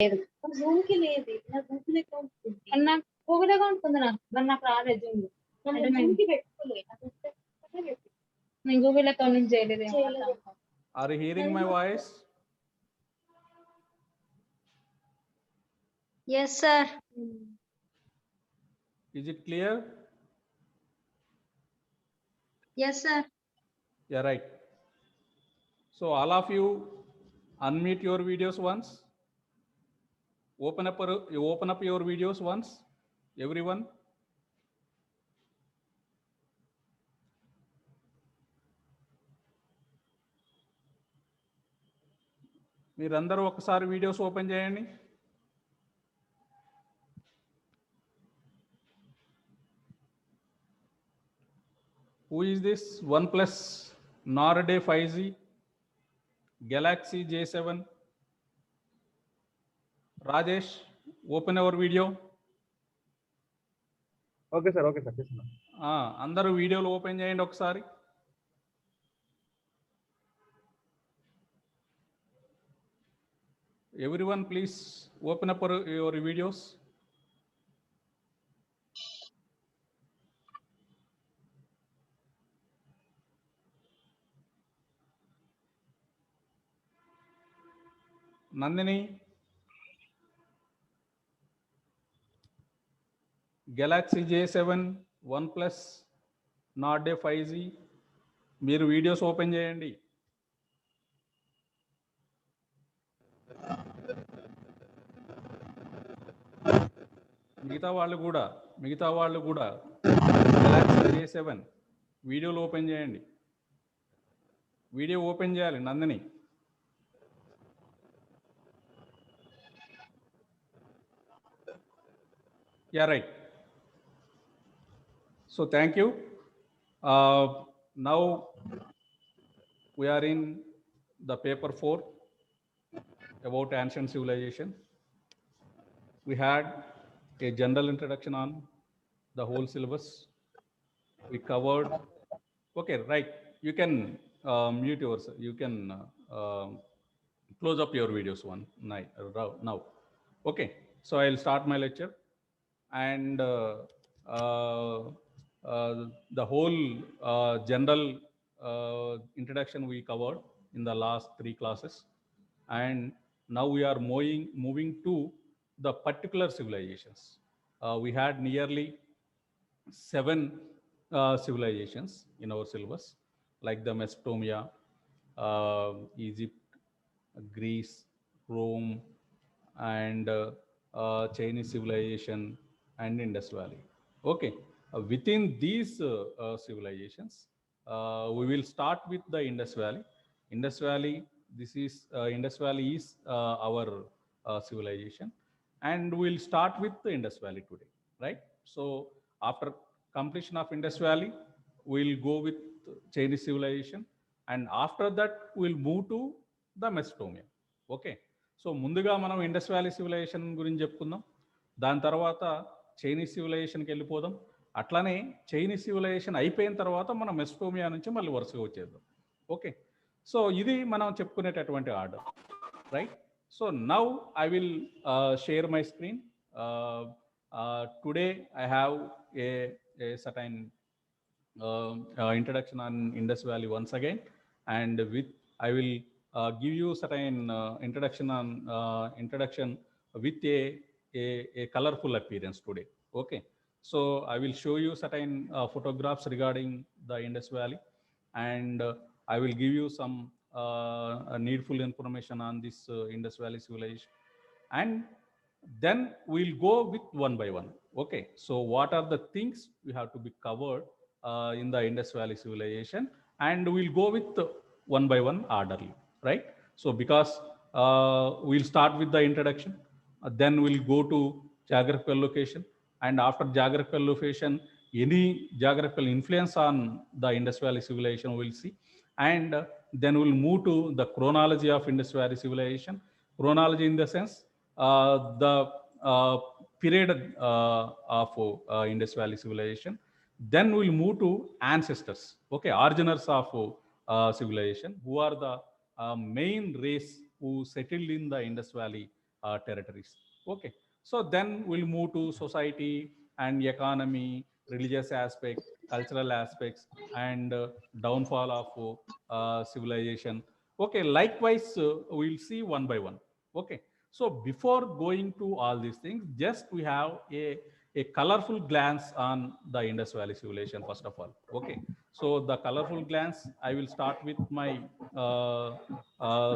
లేదు జూమ్ కి లేదు నా గూగుల్ అకౌంట్ ఉంది నా గూగుల్ అకౌంట్ ఉంది నాకు మరి నాకు రాలేదు జూమ్ అంటే జూమ్ కి పెట్టుకోలేదు నేను గూగుల్ అకౌంట్ నుంచి చేయలేదు. Are you hearing my voice? Yes, sir. Is it clear? Yes, sir. Yeah, right. So all of you unmute your videos once. Open up your videos once, everyone. మీరందరూ ఒకసారి videos open చేయండి. Who is this? OnePlus Nord 5G, Galaxy J7. Rajesh, open our video. Okay sir అందరూ వీడియోలు open చేయండి ఒకసారి. Everyone, please open up your videos. Nandini, Galaxy J7, OnePlus Nord 5G, మీరు videos open చేయండి. మిగతా వాళ్ళు కూడా Galaxy J7 వీడియోలు ఓపెన్ చేయండి. వీడియో ఓపెన్ చేయాలి Nandini. Yeah, right. So thank you. Now we are in the paper 4 about ancient civilization. We had a general introduction on the whole syllabus. We covered. Okay, right. You can mute yourself. You can close up your videos now. Okay. So I'll start my lecture. And the whole general introduction we covered in the last 3 classes, and now we are moving to the particular civilizations. We had nearly 7 civilizations in our syllabus, like the Mesopotamia, Egypt, Greece, Rome, and Chinese civilization, and Indus Valley. Okay, within these civilizations, we will start with the Indus Valley. Indus Valley is our civilization, and we'll start with the Indus Valley today, right? So after completion of Indus Valley, we'll go with Chinese civilization, and after that we'll move to the Mesopotamia. Okay, so ముందుగా మనం Indus valley civilisation గురించి చెప్పుకుందాం. దాని తర్వాత Chinese సివిలైజేషన్కి వెళ్ళిపోదాం. అట్లానే Chinese civilisation అయిపోయిన తర్వాత మనం మెసోపోటేమియా నుంచి మళ్ళీ వరుసగా వచ్చేద్దాం. ఓకే, సో ఇది మనం చెప్పుకునేటటువంటి order, right? So now I will share my screen. Today I have a certain introduction on Indus Valley once again, and I will give you certain introduction with a colorful appearance today. Okay, so I will show you certain photographs regarding the Indus Valley, and I will give you some needful information on this Indus Valley civilization, and then we'll go with one by one. Okay, so what are the things we have to be covered in the Indus Valley civilization, and we'll go with one by one orderly, right? So because we'll start with the introduction, then we'll go to geographical location, and after geographical location, any geographical influence on the Indus Valley civilization we'll see, and then we'll move to the chronology of Indus Valley civilization. Chronology in the sense the period of Indus Valley civilization. Then we'll move to ancestors, okay, originals of civilization, who are the main race who settled in the Indus Valley territories. Okay, so then we'll move to society and economy, religious aspect, cultural aspects, and downfall of civilization. Okay, likewise, we'll see one by one. Okay, so before going to all these things, just we have a colorful glance on the Indus Valley civilization first of all. Okay, so the colorful glance, I will start with my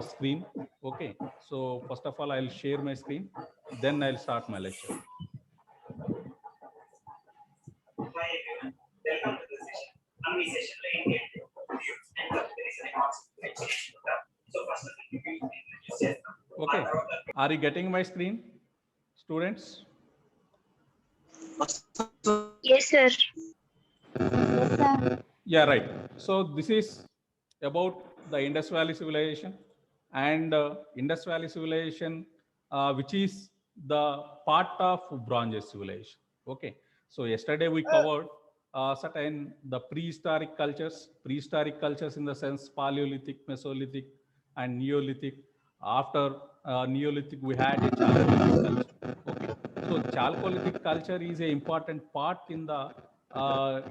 screen. Okay, so first of all, I'll share my screen, then I'll start my lecture. Hi everyone, welcome to the session. We session Indian views and comparison across. So first of all, we will introduce yourself. Okay, are you getting my screen, students? Yes, sir. Yes, sir. Yeah, right. So this is about the Indus Valley civilization, and Indus Valley civilization, which is the part of Bronze Age civilization. Okay. So yesterday we covered certain the prehistoric cultures in the sense Paleolithic, Mesolithic, and Neolithic. After Neolithic, we had a Chalcolithic culture. Okay. So Chalcolithic culture is an important part in the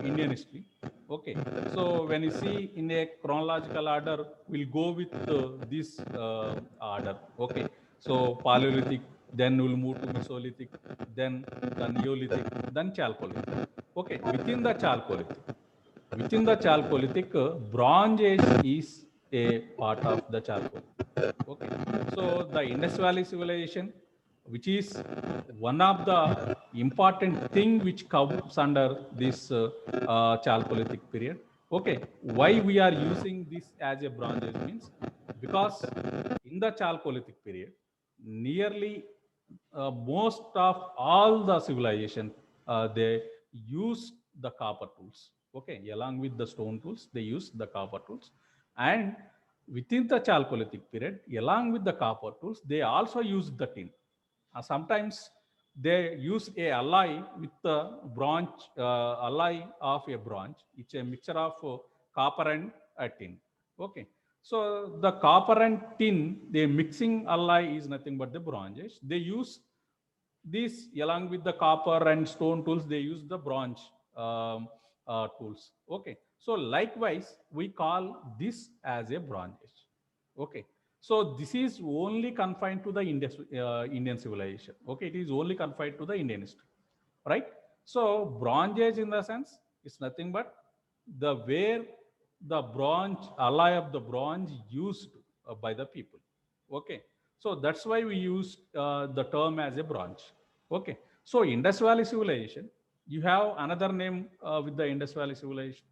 Indian history. Okay, so when you see in a chronological order, we'll go with this order. Okay, so Paleolithic, then we'll move to Mesolithic, then the Neolithic, then Chalcolithic. Okay, within the Chalcolithic, Bronze Age is a part of the Chalcolithic. Okay, so the Indus Valley civilization, which is one of the important thing which comes under this Chalcolithic period. Okay, why we are using this as a Bronze Age means because in the Chalcolithic period, nearly most of all the civilization they use the copper tools. Okay, along with the stone tools, they use the copper tools, and within the Chalcolithic period, along with the copper tools, they also use the tin. Sometimes they use a alloy with the bronze, alloy of a bronze. It's a mixture of copper and tin. Okay. So the copper and tin, the mixing alloy is nothing but the bronze. They use this along with the copper and stone tools. They use the bronze tools. Okay. So likewise, we call this as a bronze age. Okay. So this is only confined to the Indian civilization. Okay, it is only confined to the Indian history, right? So Bronze Age, in the sense, is nothing but the where the bronze alloy of the bronze used by the people. Okay, so that's why we use the term as a bronze. Okay, so Indus Valley civilization, you have another name with the Indus Valley civilization.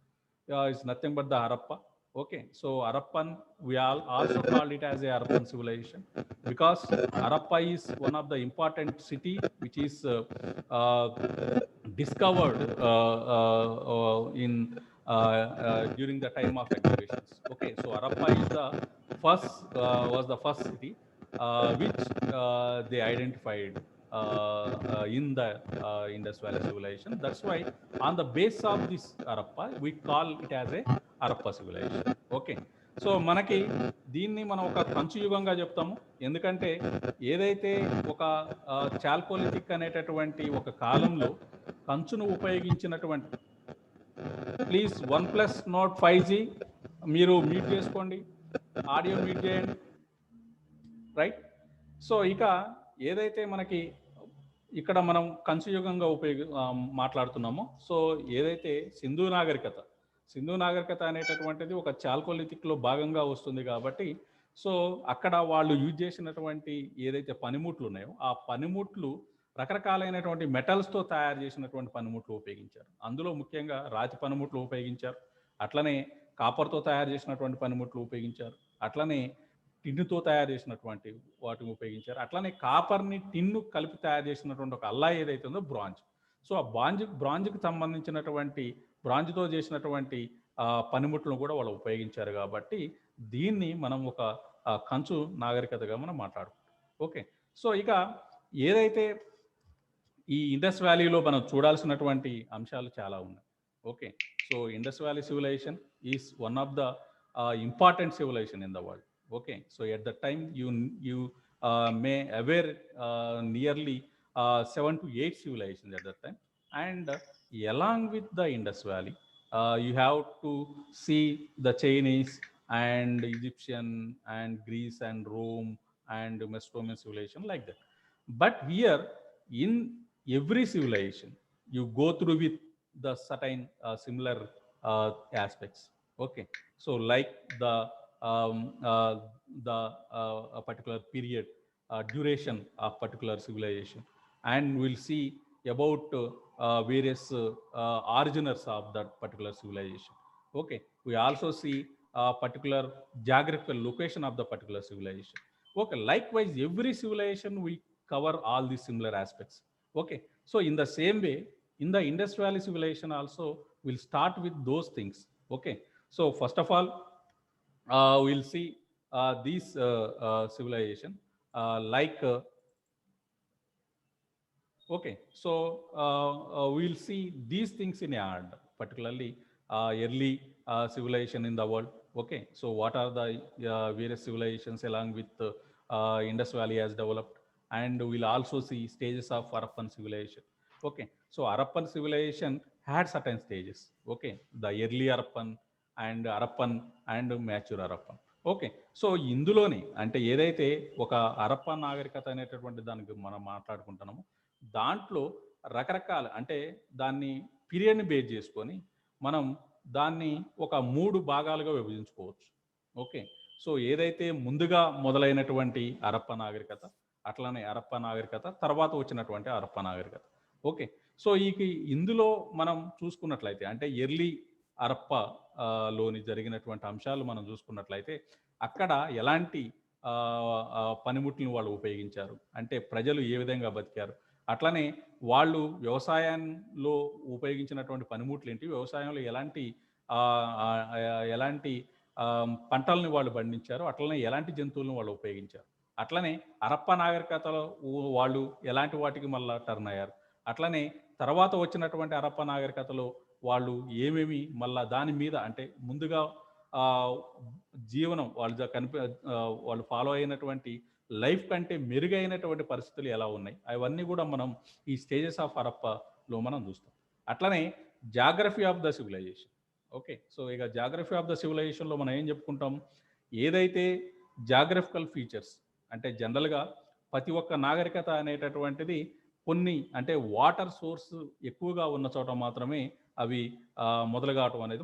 It's nothing but the Harappa. Okay, so Harappan, we all also called it as a Harappan civilization because Harappa is one of the important city which is discovered in during the time of excavations. Okay, so Harappa is the first was the first city which they identified in the Indus Valley civilization. That's why on the base of this Harappa, we call it as a Harappa civilization. Okay, so మనకి దీన్ని మనం ఒక కంచు యుగంగా చెప్తాము. ఎందుకంటే ఏదైతే ఒక chalcolithic అనేటటువంటి ఒక కాలంలో కంచును ఉపయోగించినటువంటి, ప్లీజ్ 1+ నోట్ 5G మీరు మ్యూట్ చేసుకోండి, ఆడియో మ్యూట్ చేయండి, రైట్. సో ఇక ఏదైతే మనకి ఇక్కడ మనం కంచు యుగంగా మాట్లాడుతున్నామో, సో ఏదైతే సింధు నాగరికత అనేటటువంటిది ఒక చాల్కోలిథిక్లో భాగంగా వస్తుంది కాబట్టి, సో అక్కడ వాళ్ళు యూజ్ చేసినటువంటి ఏదైతే పనిముట్లు ఉన్నాయో ఆ పనిముట్లు రకరకాలైనటువంటి మెటల్స్తో తయారు చేసినటువంటి పనిముట్లు ఉపయోగించారు. అందులో ముఖ్యంగా రాతి పనిముట్లు ఉపయోగించారు, అట్లనే కాపర్తో తయారు చేసినటువంటి పనిముట్లు ఉపయోగించారు, అట్లనే టిన్నుతో తయారు చేసినటువంటి వాటిని ఉపయోగించారు, అట్లనే కాపర్ని టిన్ను కలిపి తయారు చేసినటువంటి ఒక అల్లాయ్ ఏదైతే ఉందో బ్రాంజ్. సో ఆ బ్రాంజ్కి సంబంధించినటువంటి బ్రాంజ్తో చేసినటువంటి పనిముట్లను కూడా వాళ్ళు ఉపయోగించారు. కాబట్టి దీన్ని మనం ఒక కంచు నాగరికతగా మనం మాట్లాడుకుంటాం. ఓకే, సో ఇక ఏదైతే ఈ ఇండస్ వ్యాలీలో మనం చూడాల్సినటువంటి అంశాలు చాలా ఉన్నాయి. Okay, so Indus valley civilization is one of the important civilization in the world. Okay, so at that time you may aware nearly 7 to 8 civilizations at that time. And along with the Indus Valley, you have to see the Chinese and Egyptian and Greece and Rome and Mesopotamian civilization like that. But here, in every civilization, you go through with the certain similar aspects. Okay, so like um, uh, the a particular period, duration of particular civilization, and we'll see about various originers of that particular civilization. Okay, we also see a particular geographical location of the particular civilization. Okay, likewise, every civilization we cover all these similar aspects. Okay, so in the same way, in the Indus Valley civilization also, we'll start with those things. Okay, so first of all, we'll see these civilization like okay, so we'll see these things in order, particularly early civilization in the world. Okay, so what are the various civilizations along with Indus Valley has developed, and we'll also see stages of Harappan civilization. Okay, so Harappan civilization had certain stages. Okay, the early Harappan and mature Harappan. Okay, so ఇందులోని అంటే ఏదైతే ఒక హరప్పా నాగరికత అనేటటువంటి దానికి మనం మాట్లాడుకుంటున్నామో, దాంట్లో రకరకాల అంటే దాన్ని పీరియడ్ని బేస్ చేసుకొని మనం దాన్ని ఒక 3 భాగాలుగా విభజించుకోవచ్చు. ఓకే, సో ఏదైతే ముందుగా మొదలైనటువంటి హరప్పా నాగరికత, అట్లనే హరప్పా నాగరికత తర్వాత వచ్చినటువంటి హరప్పా నాగరికత. ఓకే, సో ఇందులో మనం చూసుకున్నట్లయితే అంటే ఎర్లీ హరప్పా లోని జరిగినటువంటి అంశాలు మనం చూసుకున్నట్లయితే అక్కడ ఎలాంటి పనిముట్లను వాళ్ళు ఉపయోగించారు, అంటే ప్రజలు ఏ విధంగా బతికారు, అట్లనే వాళ్ళు వ్యవసాయంలో ఉపయోగించినటువంటి పనిముట్లు ఏంటి, వ్యవసాయంలో ఎలాంటి ఎలాంటి పంటల్ని వాళ్ళు పండించారు, అట్లనే ఎలాంటి జంతువులను వాళ్ళు ఉపయోగించారు, అట్లనే హరప్పా నాగరికతలో వాళ్ళు ఎలాంటి వాటికి మళ్ళీ టర్న్ అయ్యారు, అట్లనే తర్వాత వచ్చినటువంటి హరప్పా నాగరికతలో వాళ్ళు ఏమేమి మళ్ళా దాని మీద అంటే ముందుగా జీవనం వాళ్ళు ఫాలో అయినటువంటి లైఫ్ కంటే మెరుగైనటువంటి పరిస్థితులు ఎలా ఉన్నాయి, అవన్నీ కూడా మనం ఈ స్టేజెస్ ఆఫ్ హరప్పాలో మనం చూస్తాం. అట్లనే geography of the civilization. Okay, so ఇక జాగ్రఫీ ఆఫ్ ద సివిలైజేషన్లో మనం ఏం చెప్పుకుంటాం, ఏదైతే జాగ్రఫికల్ ఫీచర్స్ అంటే జనరల్గా ప్రతి ఒక్క నాగరికత అనేటటువంటిది కొన్ని అంటే వాటర్ సోర్స్ ఎక్కువగా ఉన్న చోట మాత్రమే అవి మొదలు కావటం అనేది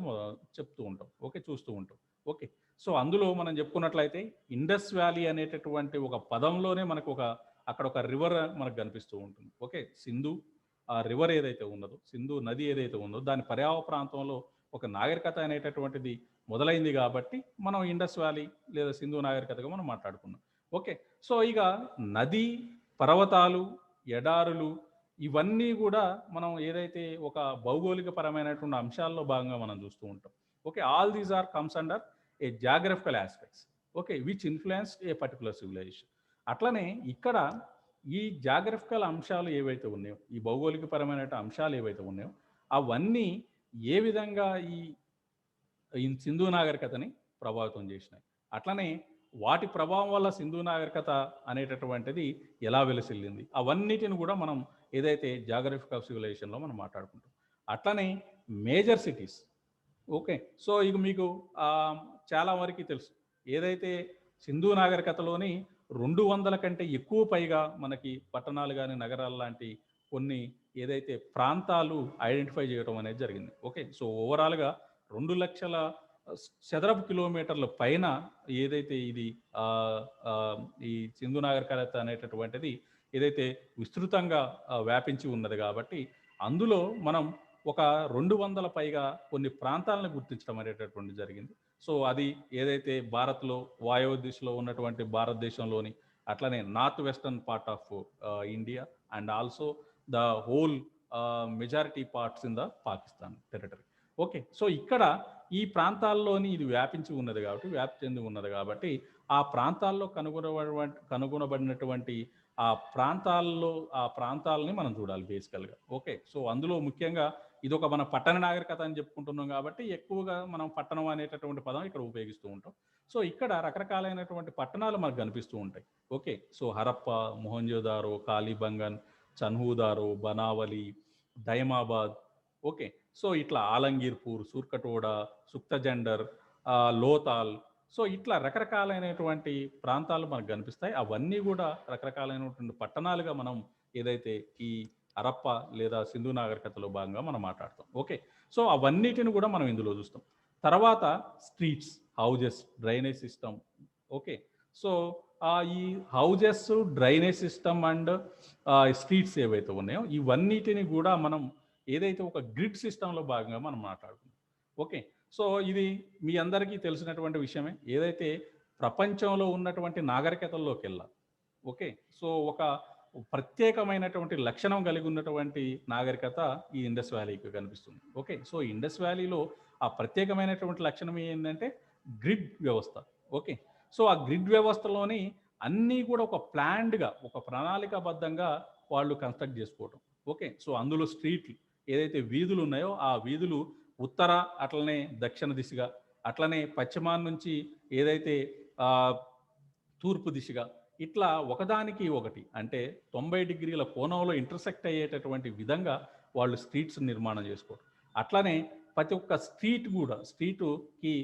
చెప్తూ ఉంటాం. ఓకే, చూస్తూ ఉంటాం. ఓకే, సో అందులో మనం చెప్పుకున్నట్లయితే ఇండస్ వ్యాలీ అనేటటువంటి ఒక పదంలోనే మనకు అక్కడ ఒక రివర్ మనకు కనిపిస్తూ ఉంటుంది. ఓకే, సింధు రివర్ ఏదైతే ఉన్నదో, సింధు నది ఏదైతే ఉందో దాని పర్యావ ప్రాంతంలో ఒక నాగరికత అనేటటువంటిది మొదలైంది కాబట్టి మనం ఇండస్ వ్యాలీ లేదా సింధు నాగరికతగా మనం మాట్లాడుకున్నాం. ఓకే, సో ఇక నది, పర్వతాలు, ఎడారులు ఇవన్నీ కూడా మనం ఏదైతే ఒక భౌగోళిక పరమైనటువంటి అంశాల్లో భాగంగా మనం చూస్తూ ఉంటాం. Okay, all these are comes under a geographical aspects. Okay, which influence a particular civilization. అట్లనే ఇక్కడ ఈ జాగ్రఫికల్ అంశాలు ఏవైతే ఉన్నాయో, ఈ భౌగోళిక పరమైన అంశాలు ఏవైతే ఉన్నాయో అవన్నీ ఏ విధంగా ఈ సింధు నాగరికతని ప్రభావితం చేసినాయి, అట్లనే వాటి ప్రభావం వల్ల సింధు నాగరికత అనేటటువంటిది ఎలా వెలసిల్లింది, అవన్నిటిని కూడా మనం ఏదైతే జాగ్రఫిక్ ఆఫ్ సివిలైజేషన్లో మనం మాట్లాడుకుంటాం. అట్లనే మేజర్ సిటీస్. ఓకే, సో ఇక మీకు చాలా వరకు తెలుసు, ఏదైతే సింధు నాగరికతలోని 200 కంటే ఎక్కువ పైగా మనకి పట్టణాలు కానీ నగరాలు లాంటి కొన్ని ఏదైతే ప్రాంతాలు ఐడెంటిఫై చేయడం అనేది జరిగింది. ఓకే, సో ఓవరాల్గా 2 లక్షల చదరపు కిలోమీటర్ల పైన ఏదైతే ఇది ఈ సింధు నాగరికత అనేటటువంటిది ఏదైతే విస్తృతంగా వ్యాపించి ఉన్నది కాబట్టి అందులో మనం ఒక 200 పైగా కొన్ని ప్రాంతాలను గుర్తించడం అనేటటువంటి జరిగింది. సో అది ఏదైతే భారత్లో వాయవ్య దిశలో ఉన్నటువంటి భారతదేశంలోని, అట్లనే north western part of India and also the whole majority parts in the Pakistan territory. Okay, so ఇక్కడ ఈ ప్రాంతాల్లోని ఇది వ్యాపించి ఉన్నది కాబట్టి, వ్యాప్తి చెంది ఉన్నది కాబట్టి ఆ ప్రాంతాల్లో కనుగొనబడినటువంటి ఆ ప్రాంతాలని మనం చూడాలి బేసికల్గా. ఓకే, సో అందులో ముఖ్యంగా ఇది ఒక మన పట్టణ నాగరికత అని చెప్పుకుంటున్నాం కాబట్టి ఎక్కువగా మనం పట్టణం అనేటటువంటి పదం ఇక్కడ ఉపయోగిస్తూ ఉంటాం. సో ఇక్కడ రకరకాలైనటువంటి పట్టణాలు మనకు కనిపిస్తూ ఉంటాయి. Okay, so Harappa, Mohenjodaro, Kalibangan, Chanhudaro, Banawali, Daimabad, okay, so ఇట్లా ఆలంగీర్పూర్, సూర్కటోడా, సుక్తజండర్, లోతాల్, సో ఇట్లా రకరకాలైనటువంటి ప్రాంతాలు మనకు కనిపిస్తాయి. అవన్నీ కూడా రకరకాలైనటువంటి పట్టణాలుగా మనం ఏదైతే ఈ హరప్ప లేదా సింధు నాగరికతలో భాగంగా మనం మాట్లాడతాం. ఓకే, సో అవన్నిటిని కూడా మనం ఇందులో చూస్తాం. తర్వాత streets, houses, drainage system. Okay, so ఈ houses, drainage system and streets ఏవైతే ఉన్నాయో ఇవన్నిటిని కూడా మనం ఏదైతే ఒక గ్రిడ్ సిస్టంలో భాగంగా మనం మాట్లాడుకుంటాం. ఓకే, సో ఇది మీ అందరికీ తెలిసినటువంటి విషయమే. ఏదైతే ప్రపంచంలో ఉన్నటువంటి నాగరికతల్లోకి వెళ్ళాలి. ఓకే, సో ఒక ప్రత్యేకమైనటువంటి లక్షణం కలిగి ఉన్నటువంటి నాగరికత ఈ ఇండస్ వ్యాలీకి కనిపిస్తుంది. ఓకే, సో ఇండస్ వ్యాలీలో ఆ ప్రత్యేకమైనటువంటి లక్షణం ఏంటంటే గ్రిడ్ వ్యవస్థ. ఓకే, సో ఆ గ్రిడ్ వ్యవస్థలోని అన్నీ కూడా ఒక ప్లాన్డ్గా, ఒక ప్రణాళికాబద్ధంగా వాళ్ళు కన్స్ట్రక్ట్ చేసుకోవడం. ఓకే, సో అందులో స్ట్రీట్లు ఏదైతే వీధులు ఉన్నాయో ఆ వీధులు ఉత్తర, అట్లనే దక్షిణ దిశగా, అట్లనే పశ్చిమాన్ నుంచి ఏదైతే తూర్పు దిశగా, ఇట్లా ఒకదానికి ఒకటి అంటే 90 డిగ్రీల కోణంలో ఇంటర్సెక్ట్ అయ్యేటటువంటి విధంగా వాళ్ళు స్ట్రీట్స్ నిర్మాణం చేసుకోవడం. అట్లనే ప్రతి ఒక్క స్ట్రీట్ కూడా స్ట్రీటుకి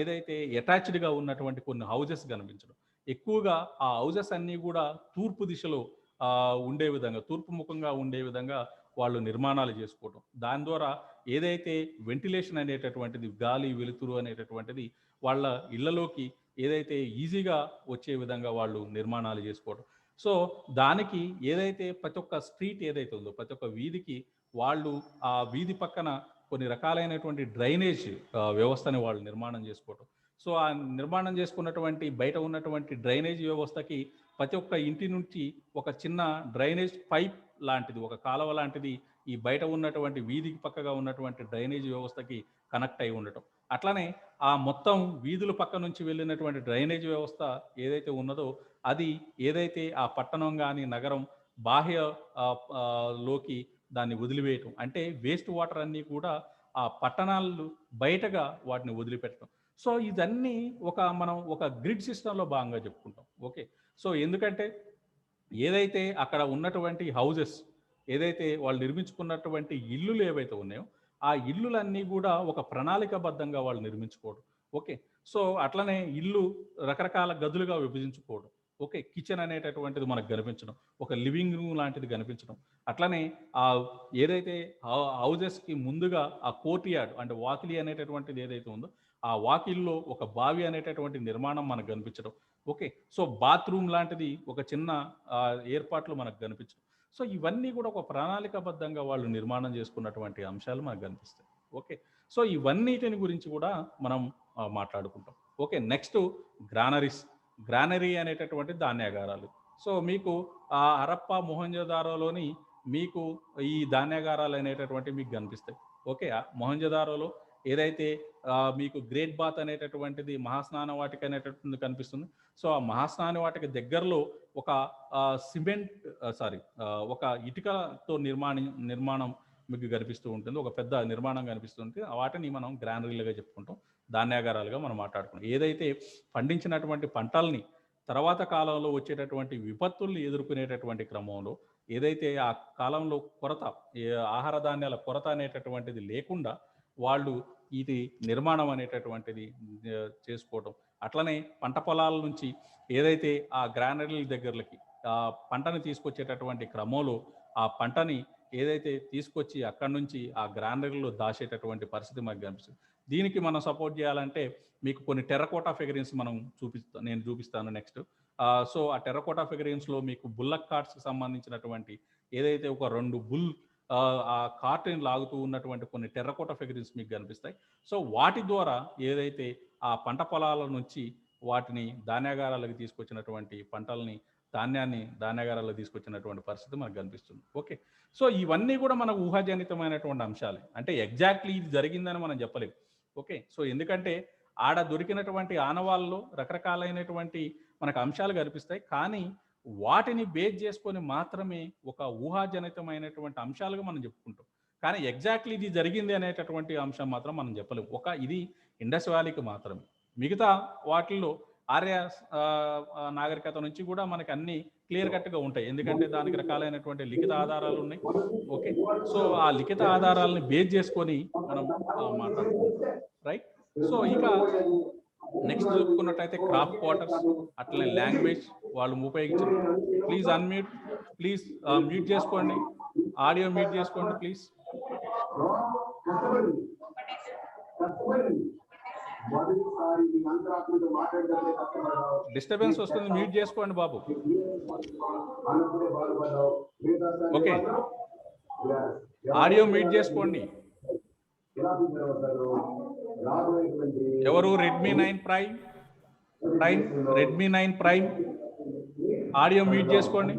ఏదైతే అటాచ్డ్గా ఉన్నటువంటి కొన్ని హౌజెస్ కనిపించడం. ఎక్కువగా ఆ హౌజెస్ అన్నీ కూడా తూర్పు దిశలో ఉండే విధంగా, తూర్పు ముఖంగా ఉండే విధంగా వాళ్ళు నిర్మాణాలు చేసుకోవడం. దాని ద్వారా ఏదైతే వెంటిలేషన్ అనేటటువంటిది, గాలి వెలుతురు అనేటటువంటిది వాళ్ళ ఇళ్లలోకి ఏదైతే ఈజీగా వచ్చే విధంగా వాళ్ళు నిర్మాణాలు చేసుకోవడం. సో దానికి ఏదైతే ప్రతి ఒక్క స్ట్రీట్ ఏదైతే ఉందో, ప్రతి ఒక్క వీధికి వాళ్ళు ఆ వీధి పక్కన కొన్ని రకాలైనటువంటి డ్రైనేజ్ వ్యవస్థని వాళ్ళు నిర్మాణం చేసుకోవడం. సో ఆ నిర్మాణం చేసుకున్నటువంటి బయట ఉన్నటువంటి డ్రైనేజ్ వ్యవస్థకి ప్రతి ఒక్క ఇంటి నుంచి ఒక చిన్న డ్రైనేజ్ పైప్ లాంటిది, ఒక కాలువ లాంటిది ఈ బయట ఉన్నటువంటి వీధికి పక్కగా ఉన్నటువంటి డ్రైనేజ్ వ్యవస్థకి కనెక్ట్ అయి ఉండటం. అట్లనే ఆ మొత్తం వీధుల పక్క నుంచి వెళ్ళినటువంటి డ్రైనేజ్ వ్యవస్థ ఏదైతే ఉన్నదో అది ఏదైతే ఆ పట్టణం కానీ నగరం బాహ్య లోకి దాన్ని వదిలివేయటం, అంటే వేస్ట్ వాటర్ అన్నీ కూడా ఆ పట్టణాలు బయటగా వాటిని వదిలిపెట్టడం. సో ఇదన్నీ మనం ఒక గ్రిడ్ సిస్టంలో భాగంగా చెప్పుకుంటాం. ఓకే, సో ఎందుకంటే ఏదైతే అక్కడ ఉన్నటువంటి హౌజెస్, ఏదైతే వాళ్ళు నిర్మించుకున్నటువంటి ఇల్లులు ఏవైతే ఉన్నాయో ఆ ఇల్లులన్నీ కూడా ఒక ప్రణాళికాబద్ధంగా వాళ్ళు నిర్మించుకోవడం. ఓకే, సో అట్లనే ఇల్లు రకరకాల గదులుగా విభజించుకోవడం. ఓకే, కిచెన్ అనేటటువంటిది మనకు కనిపించడం, ఒక లివింగ్ రూమ్ లాంటిది కనిపించడం. అట్లనే ఆ ఏదైతే హౌజెస్కి ముందుగా ఆ కోర్ట్ యార్డ్ అంటే వాకిలి అనేటటువంటిది ఏదైతే ఉందో ఆ వాకిల్లో ఒక బావి అనేటటువంటి నిర్మాణం మనకు కనిపించడం. ఓకే, సో బాత్రూమ్ లాంటిది ఒక చిన్న ఏర్పాట్లు మనకు కనిపించడం. సో ఇవన్నీ కూడా ఒక ప్రణాళికాబద్ధంగా వాళ్ళు నిర్మాణం చేసుకున్నటువంటి అంశాలు మనకు కనిపిస్తాయి. ఓకే, సో ఇవన్నిటిని గురించి కూడా మనం మాట్లాడుకుంటాం. ఓకే, నెక్స్ట్ గ్రానరీ అనేటటువంటి ధాన్యాగారాలు. సో మీకు ఆ హరప్ప, మొహంజోదారోలోని మీకు ఈ ధాన్యాగారాలు అనేటటువంటి మీకు కనిపిస్తాయి. ఓకే, మొహంజోదారోలో ఏదైతే మీకు గ్రేట్ బాత్ అనేటటువంటిది మహాస్నాన వాటిక అనేటటువంటి కనిపిస్తుంది. సో ఆ మహాస్నాన వాటిక దగ్గరలో ఒక ఒక ఇటుకతో నిర్మాణం మీకు కనిపిస్తూ ఉంటుంది. ఒక పెద్ద నిర్మాణం కనిపిస్తుంది. వాటిని మనం గ్రానరీలుగా చెప్పుకుంటాం, ధాన్యాగారాలుగా మనం మాట్లాడుకుంటాం. ఏదైతే పండించినటువంటి పంటల్ని తర్వాత కాలంలో వచ్చేటటువంటి విపత్తుల్ని ఎదుర్కొనేటటువంటి క్రమంలో ఏదైతే ఆ కాలంలో ఆహార ధాన్యాల కొరత అనేటటువంటిది లేకుండా వాళ్ళు ఇది నిర్మాణం అనేటటువంటిది చేసుకోవడం. అట్లనే పంట పొలాల నుంచి ఏదైతే ఆ గ్రానరీల దగ్గరలకి ఆ పంటని తీసుకొచ్చేటటువంటి క్రమంలో ఆ పంటని ఏదైతే తీసుకొచ్చి అక్కడి నుంచి ఆ గ్రానరీలో దాచేటటువంటి పరిస్థితి మనకు కనిపిస్తుంది. దీనికి మనం సపోర్ట్ చేయాలంటే మీకు కొన్ని టెర్రకోటా ఫిగరీన్స్ నేను చూపిస్తాను నెక్స్ట్. సో ఆ టెర్రకోటా ఫిగరీన్స్లో మీకు బుల్లక్ కార్ట్స్కి సంబంధించినటువంటి ఏదైతే ఒక 2 బుల్ ఆ కార్ట్ని లాగుతూ ఉన్నటువంటి కొన్ని టెర్రకోటా ఫిగరీన్స్ మీకు కనిపిస్తాయి. సో వాటి ద్వారా ఏదైతే ఆ పంట పొలాల నుంచి వాటిని ధాన్యాగారాలకు తీసుకొచ్చినటువంటి ధాన్యాన్ని ధాన్యాగారాలకు తీసుకొచ్చినటువంటి పరిస్థితి మనకు కనిపిస్తుంది. ఓకే, సో ఇవన్నీ కూడా మన ఊహాజనితమైనటువంటి అంశాలే, అంటే ఎగ్జాక్ట్లీ ఇది జరిగిందని మనం చెప్పలేము. ఓకే, సో ఎందుకంటే ఆడ దొరికినటువంటి ఆనవాళ్ళలో రకరకాలైనటువంటి మనకు అంశాలు కనిపిస్తాయి, కానీ వాటిని బేస్ చేసుకొని మాత్రమే ఒక ఊహాజనితమైనటువంటి అంశాలుగా మనం చెప్పుకుంటాం. కానీ ఎగ్జాక్ట్లీ ఇది జరిగింది అనేటటువంటి అంశం మాత్రం మనం చెప్పలేము. ఇది ఇండస్ వ్యాలీకి మాత్రమే. మిగతా వాటిల్లో ఆర్య నాగరికత నుంచి కూడా మనకి అన్ని క్లియర్ కట్గా ఉంటాయి, ఎందుకంటే దానికి రకాలైనటువంటి లిఖిత ఆధారాలు ఉన్నాయి. ఓకే, సో ఆ లిఖిత ఆధారాలని బేస్ చేసుకొని మనం మాట్లాడుకుంటాం, రైట్. సో ఇక నెక్స్ట్ చెప్పుకున్నట్టయితే క్రాఫ్ట్ క్వార్టర్స్, అట్లనే లాంగ్వేజ్ వాళ్ళు ఉపయోగించారు. ప్లీజ్ అన్మ్యూట్, ప్లీజ్ మ్యూట్ చేసుకోండి, ఆడియో మ్యూట్ చేసుకోండి ప్లీజ్. డిస్టర్బెన్స్ వస్తుంది, మ్యూట్ చేసుకోండి బాబు. ఓకే, ఆడియో మ్యూట్ చేసుకోండి. ఎవరు? Redmi 9 prime Redmi 9 prime audio mute చేసుకోండి.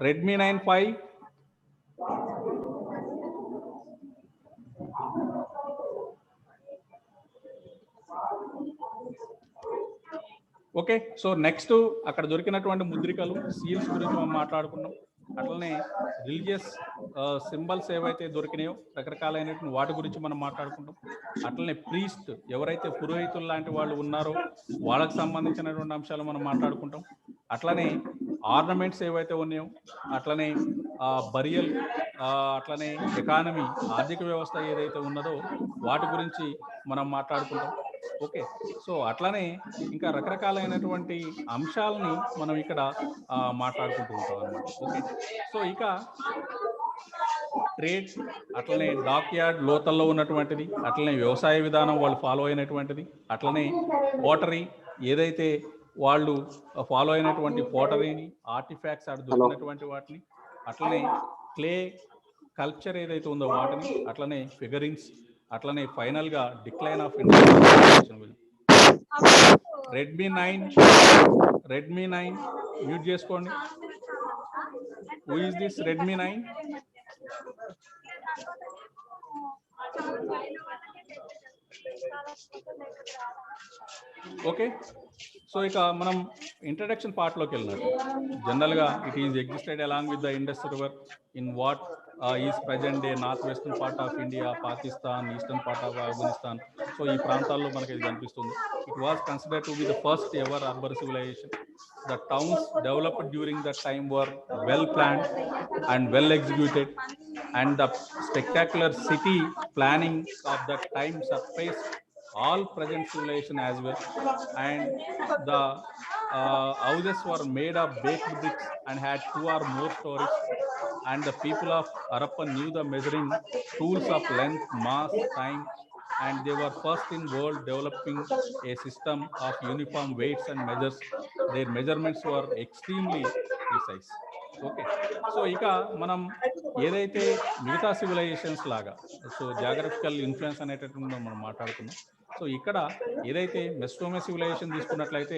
రెడ్మీ 9 5. ఓకే, సో నెక్స్ట్ అక్కడ దొరికినటువంటి ముద్రికలు, సీల్స్ గురించి మనం మాట్లాడుకున్నాం. అట్లనే రిలీజియస్ సింబల్స్ ఏవైతే దొరికినాయో రకరకాలైనటువంటి వాటి గురించి మనం మాట్లాడుకుంటాం. అట్లనే ప్రీస్ట్, ఎవరైతే పురోహితులు లాంటి వాళ్ళు ఉన్నారో వాళ్ళకి సంబంధించినటువంటి అంశాలు మనం మాట్లాడుకుంటాం. అట్లనే ఆర్నమెంట్స్ ఏవైతే ఉన్నాయో, అట్లనే బరియల్, అట్లనే ఎకానమీ, ఆర్థిక వ్యవస్థ ఏదైతే ఉన్నదో వాటి గురించి మనం మాట్లాడుకుంటాం. ఓకే, సో అట్లనే ఇంకా రకరకాలైనటువంటి అంశాలని మనం ఇక్కడ మాట్లాడుకుంటూ ఉంటాం అన్నమాట. ఓకే, సో ఇక ట్రేడ్, అట్లనే డాక్ యార్డ్ లోతల్లో ఉన్నటువంటిది, అట్లనే వ్యవసాయ విధానం వాళ్ళు ఫాలో అయినటువంటిది, అట్లనే పోటరీ ఏదైతే వాళ్ళు ఫాలో అయినటువంటి పోటరీని, ఆర్టిఫాక్ట్స్ అక్కడ దొరికినటువంటి వాటిని, అట్లనే క్లే కల్చర్ ఏదైతే ఉందో వాటిని, అట్లనే ఫిగరింగ్స్, అట్లనే ఫైనల్ గా decline of Indian. Redmi 9 mute చేసుకోండి. Who is this Redmi 9? Okay, so ఇక మనం ఇంట్రడక్షన్ పార్ట్లోకి వెళ్ళినట్టు, జనరల్గా it is existed along with the Indus river in what is present day north western part of India, Pakistan, eastern part of Afghanistan. So ఈ ప్రాంతాల్లో మనకి ఇది కనిపిస్తుంది. It was considered to be the first ever urban civilization. The towns developed during that time were well planned and well executed, and the spectacular city planning of that time surpassed all present civilization as well. And the houses were made of baked bricks and had 2 or more stories. And the people of Harappan knew the measuring tools of length, mass, time, and they were first in world developing a system of uniform weights and measures. Their measurements were extremely precise. Okay, so ఇక మనం ఏదైతే మిగతా civilisations లాగా, so geographical influence అనేటటువంటి మనం మాట్లాడుకున్నాం. So ఇక్కడ ఏదైతే మెస్టోమే సివిలైజేషన్ తీసుకున్నట్లయితే